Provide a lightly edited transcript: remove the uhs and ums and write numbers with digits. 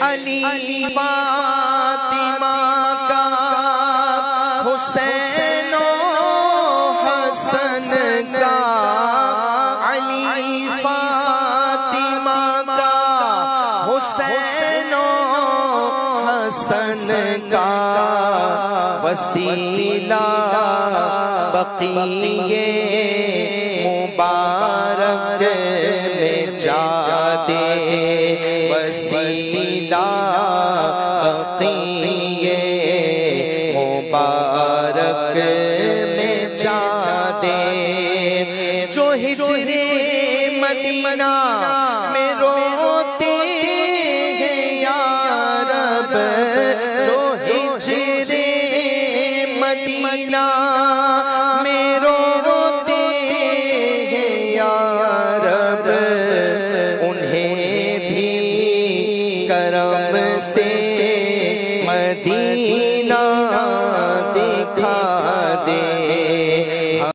علی فاطمہ کا، حسین و حسن کا، علی فاطمہ کا، حسین و حسن کا، وسیلہ بقیع مبارک میں جا دے، وسیلہ بقیع مبارک میں جا دے، جو ہجر مدینہ میں روتے ہیں یا رب، جو ہجر مدینہ میں روتے ہیں یا رب، انہیں بھی کرم سے مدینہ